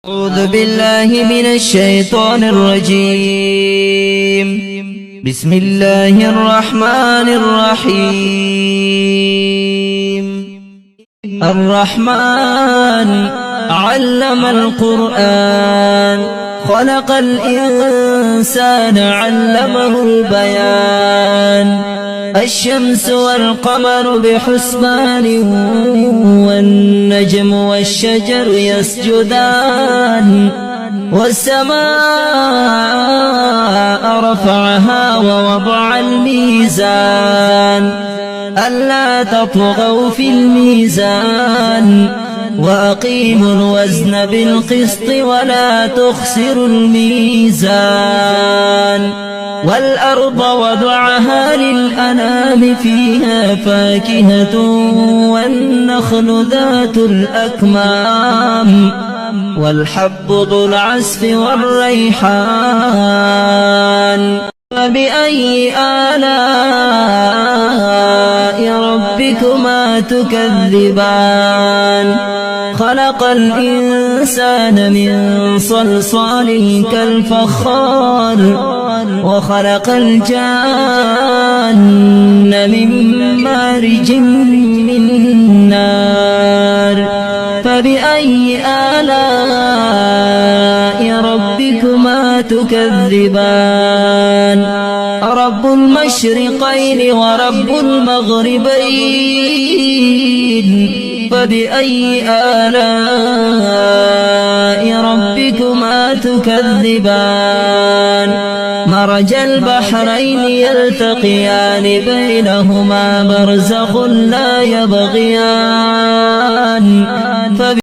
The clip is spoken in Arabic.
أعوذ بالله من الشيطان الرجيم. بسم الله الرحمن الرحيم. الرحمن علم القرآن، خلق الإنسان علمه البيان. الشمس والقمر بحسبان، والنجم والشجر يسجدان. والسماء رفعها ووضع الميزان، ألا تطغوا في الميزان، وأقيموا الوزن بالقسط ولا تخسروا الميزان. والأرض وضعها للأنام، فيها فاكهة والنخل ذات الأكمام، والحب ذو العصف والريحان. فبأي آلاء ربكما تكذبان؟ خلق الإنسان من صلصال كالفخار، وخلق الجان من مارج من نار. فبأي آلاء ربكما تكذبان؟ رب المشرقين ورب المغربين. فبأي آلاء ربكما تكذبان؟ مرج البحرين يلتقيان، بينهما برزخ لا يبغيان.